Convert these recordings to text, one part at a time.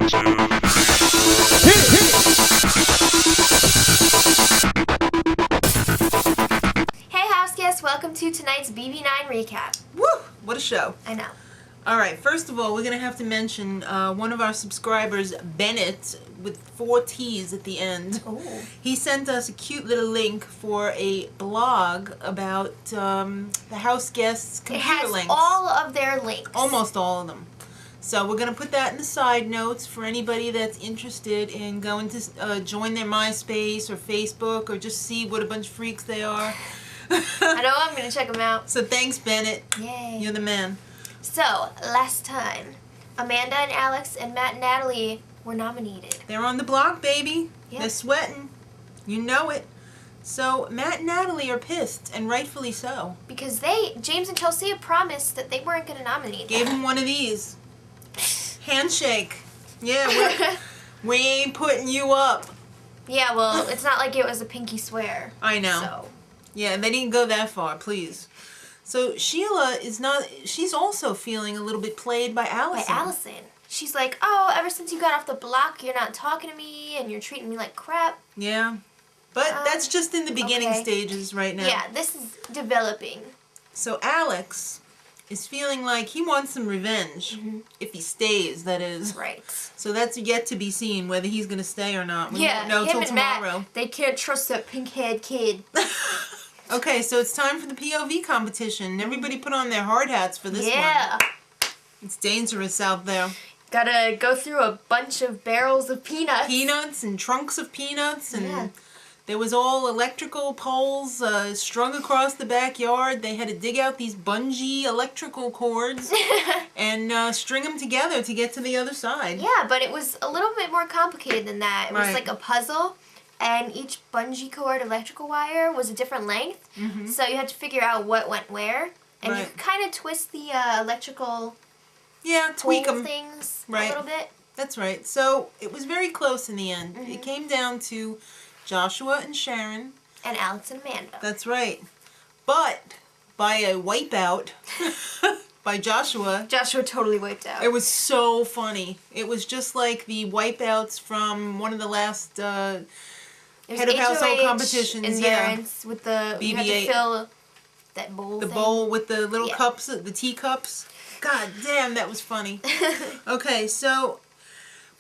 Hey house guests, welcome to tonight's BB9 recap. Woo! What a show. I know. Alright, first of all, we're going to have to mention one of our subscribers, Bennett, with 4 T's at the end. Ooh. He sent us a cute little link for a blog about the house guests' computer links. It has all of their links. Almost all of them. So we're going to put that in the side notes for anybody that's interested in going to join their MySpace or Facebook or just see what a bunch of freaks they are. I know, I'm going to check them out. So thanks, Bennett. Yay. You're the man. So, last time, Amanda and Alex and Matt and Natalie were nominated. They're on the block, baby. Yep. They're sweating. You know it. So Matt and Natalie are pissed, and rightfully so. Because James and Chelsea had promised that they weren't going to nominate Gave them. them one of these. Handshake. Yeah, we ain't putting you up. Yeah, well, it's not like it was a pinky swear. I know. So. Yeah, they didn't go that far, please. So Sheila she's also feeling a little bit played by Allison. By Allison. She's like, oh, ever since you got off the block, you're not talking to me, and you're treating me like crap. Yeah. But that's just in the beginning stages right now. Yeah, this is developing. So Alex is feeling like he wants some revenge. Mm-hmm. If he stays, that is. Right. So that's yet to be seen, whether he's going to stay or not. We Yeah, won't know till tomorrow. Matt, they can't trust that pink-haired kid. Okay, so it's time for the POV competition. Everybody put on their hard hats for this one. Yeah. It's dangerous out there. Gotta go through a bunch of barrels of peanuts. Peanuts and trunks of peanuts, and there was all electrical poles strung across the backyard. They had to dig out these bungee electrical cords and string them together to get to the other side. Yeah, but it was a little bit more complicated than that. It was Right. like a puzzle. And each bungee cord electrical wire was a different length. Mm-hmm. So you had to figure out what went where. And you kind of twist the electrical tweak them things a right. little bit. That's right. So it was very close in the end. Mm-hmm. It came down to Joshua and Sharon. And Alex and Amanda. That's right. But by a wipeout by Joshua. Joshua totally wiped out. It was so funny. It was just like the wipeouts from one of the last head of household competitions. Endurance with the BB-8. you had to fill that bowl. The bowl with the little cups, the teacups. God damn, that was funny. Okay, so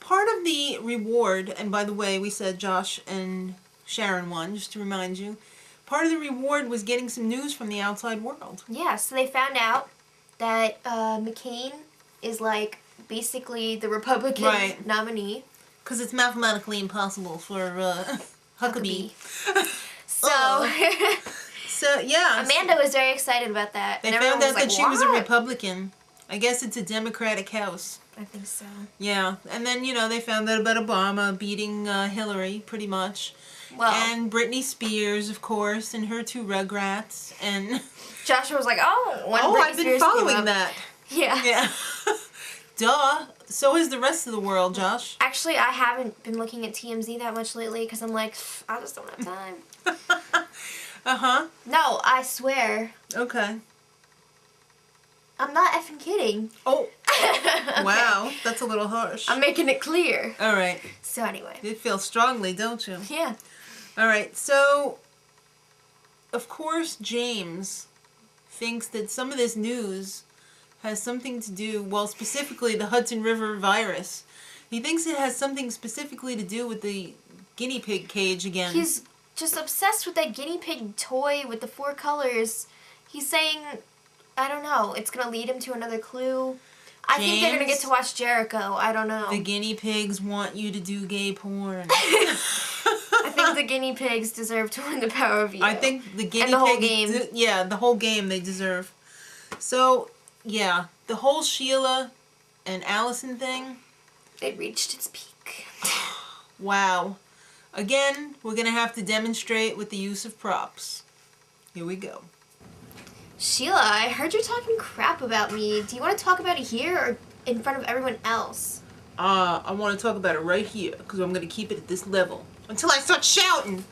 part of the reward, and by the way, we said Josh and Sharon won, just to remind you. Part of the reward was getting some news from the outside world. Yeah, so they found out that McCain is like basically the Republican nominee. Because it's mathematically impossible for Huckabee. So, yeah. Amanda was very excited about that. They found out that she was a Republican. I guess it's a Democratic House. I think so. Yeah. And then, they found out about Obama beating Hillary, pretty much. Well, and Britney Spears, of course, and her 2 Rugrats. And Joshua was like, I've been following that. Yeah. Yeah. Duh. So is the rest of the world, Josh. Actually, I haven't been looking at TMZ that much lately because I'm like, I just don't have time. Uh-huh. No, I swear. Okay. I'm not effing kidding. Oh. Okay. Wow. That's a little harsh. I'm making it clear. All right. So anyway. You feel strongly, don't you? Yeah. All right. So, of course, James thinks that some of this news has something to do, well, specifically the Hudson River virus. He thinks it has something specifically to do with the guinea pig cage again. He's just obsessed with that guinea pig toy with the 4 colors. He's saying, I don't know, it's going to lead him to another clue. I think they're going to get to watch Jericho. I don't know. The guinea pigs want you to do gay porn. I think the guinea pigs deserve to win the Power of You. I think the guinea and the whole pigs, game. Yeah, the whole game they deserve. So, yeah, the whole Sheila and Allison thing. It reached its peak. Wow. Again, we're going to have to demonstrate with the use of props. Here we go. Sheila, I heard you're talking crap about me. Do you want to talk about it here or in front of everyone else? I want to talk about it right here because I'm going to keep it at this level until I start shouting.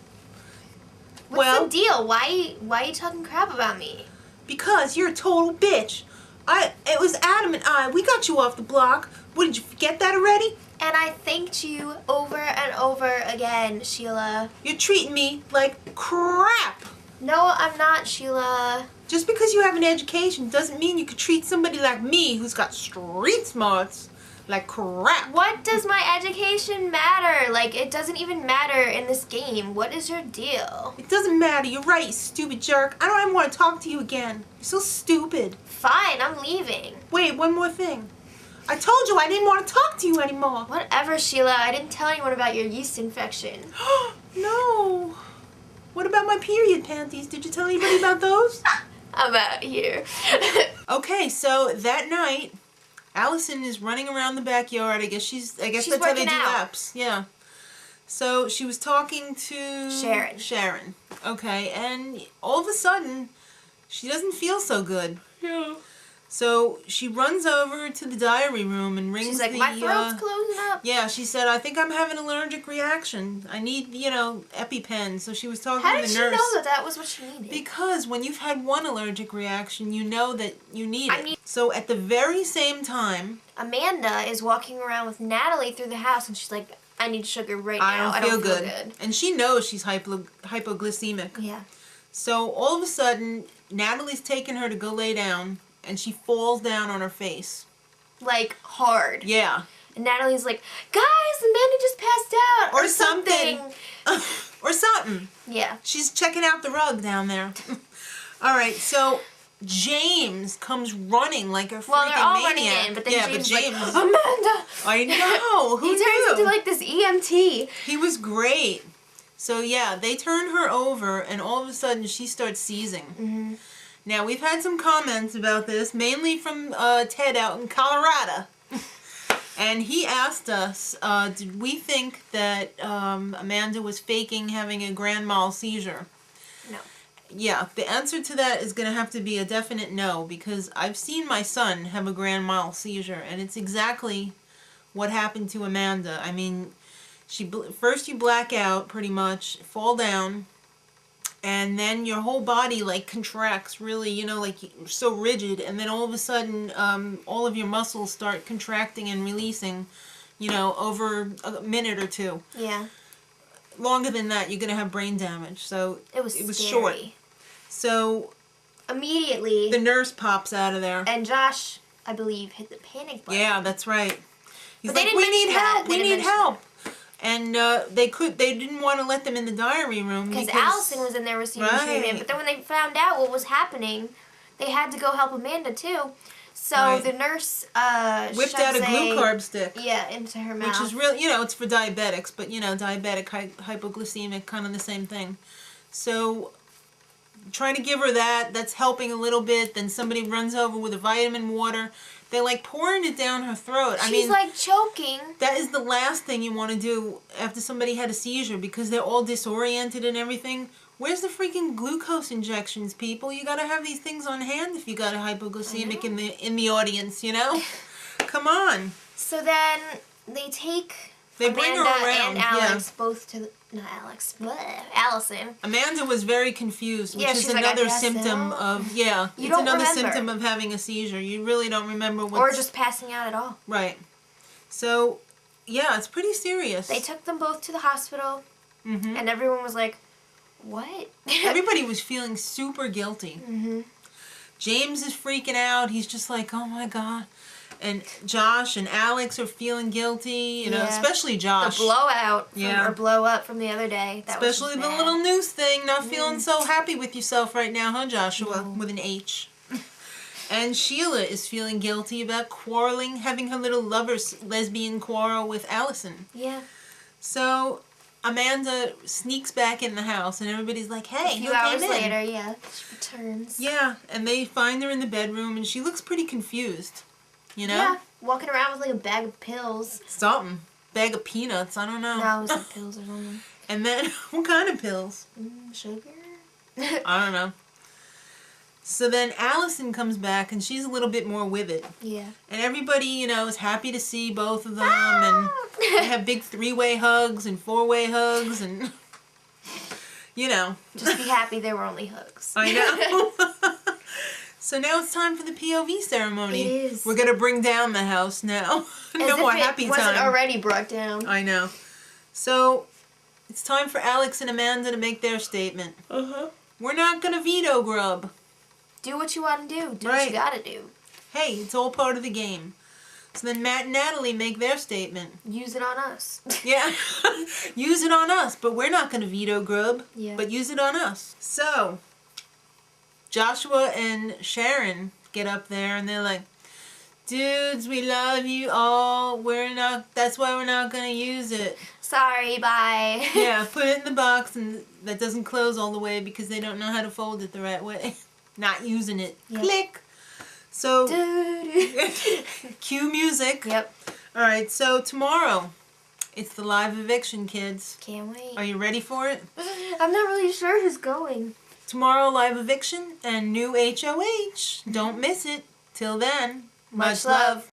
What's the deal? Why are you talking crap about me? Because you're a total bitch. It was Adam and I. We got you off the block. What, did you forget that already? And I thanked you over and over again, Sheila. You're treating me like crap. No, I'm not, Sheila. Just because you have an education doesn't mean you could treat somebody like me who's got street smarts like crap. What does my education matter? Like, it doesn't even matter in this game. What is your deal? It doesn't matter. You're right, you stupid jerk. I don't even want to talk to you again. You're so stupid. Fine, I'm leaving. Wait, one more thing. I told you I didn't want to talk to you anymore. Whatever, Sheila. I didn't tell anyone about your yeast infection. No. What about my period panties? Did you tell anybody about those? I'm out here. Okay, so that night, Allison is running around the backyard. I guess that's how they do laps. Yeah. So she was talking to Sharon. Okay, and all of a sudden, she doesn't feel so good. Yeah. So she runs over to the diary room and rings. She's like, my throat's closing up. Yeah, she said, I think I'm having an allergic reaction. I need, EpiPen. So she was talking to the nurse. How did she know that was what she needed? Because when you've had one allergic reaction, you know that you need it. So at the very same time, Amanda is walking around with Natalie through the house, and she's like, I need sugar right now. I don't feel good. And she knows she's hypoglycemic. Yeah. So all of a sudden, Natalie's taking her to go lay down, and she falls down on her face. Like, hard. Yeah. And Natalie's like, guys, Amanda just passed out. Or something. Or something. Yeah. She's checking out the rug down there. All right, so James comes running like a freaking Well, they're all maniac. running in, but then James is like, Amanda! I know. Who He turns into like this EMT. He was great. So yeah, they turn her over, and all of a sudden she starts seizing. Mm-hmm. Now, we've had some comments about this, mainly from Ted out in Colorado. And he asked us, did we think that Amanda was faking having a grand mal seizure? No. Yeah, the answer to that is going to have to be a definite no, because I've seen my son have a grand mal seizure, and it's exactly what happened to Amanda. I mean, first you black out, pretty much, fall down, and then your whole body, like, contracts really, like, you're so rigid, and then all of a sudden, all of your muscles start contracting and releasing, over a minute or two. Yeah. Longer than that, you're going to have brain damage. So it was scary. Short. So immediately, the nurse pops out of there. And Josh, I believe, hit the panic button. Yeah, that's right. He's but like, we need help. We need help. And they didn't want to let them in the diary room because Allison was in there receiving treatment. But then when they found out what was happening, they had to go help Amanda too. So the nurse whipped out a glue-carb stick. Yeah, into her mouth. Which is real, it's for diabetics, but diabetic hypoglycemic, kind of the same thing. So trying to give her that's helping a little bit. Then somebody runs over with a vitamin water. They're like pouring it down her throat. She's like choking. That is the last thing you want to do after somebody had a seizure, because they're all disoriented and everything. Where's the freaking glucose injections, people? You gotta have these things on hand if you got a hypoglycemic in the audience, Come on. So then they take bring her around and Alex both to Allison. Amanda was very confused, which is another symptom of symptom of having a seizure. You really don't remember what. Or just passing out at all. Right. So, yeah, it's pretty serious. They took them both to the hospital, and everyone was like, what? Everybody was feeling super guilty. James is freaking out. He's just like, oh my God. And Josh and Alex are feeling guilty, especially Josh. The blowout or blow up from the other day. Especially the little noose thing. Not feeling so happy with yourself right now, huh, Joshua? With an H. And Sheila is feeling guilty about quarreling, having her little lesbian quarrel with Allison. Yeah. So Amanda sneaks back in the house, and everybody's like, hey, a few hours later, she returns. Yeah, and they find her in the bedroom, and she looks pretty confused. Yeah, walking around with like a bag of pills. Something. Bag of peanuts, I don't know. No, it was like pills or something. And then, what kind of pills? Sugar? I don't know. So then Allison comes back, and she's a little bit more with it. Yeah. And everybody, is happy to see both of them, and they have big 3-way hugs and 4-way hugs, and, Just be happy they were only hugs. I know. So now it's time for the POV ceremony. It is. We're gonna bring down the house now. No more happy time. As if it wasn't already brought down. I know. So it's time for Alex and Amanda to make their statement. We're not gonna veto grub. Do what you want to do. Do what you gotta do. Hey, it's all part of the game. So then Matt and Natalie make their statement. Use it on us. Yeah. Use it on us, but we're not gonna veto grub. Yeah. But use it on us. So Joshua and Sharon get up there and they're like, dudes, we love you all. That's why we're not going to use it. Sorry, bye. Yeah, put it in the box and that doesn't close all the way because they don't know how to fold it the right way. Not using it. Yep. Click. So, cue music. Yep. Alright, so tomorrow, it's the live eviction, kids. Can't wait. Are you ready for it? I'm not really sure who's going. Tomorrow, live eviction and new HOH. Don't miss it. Till then, much love.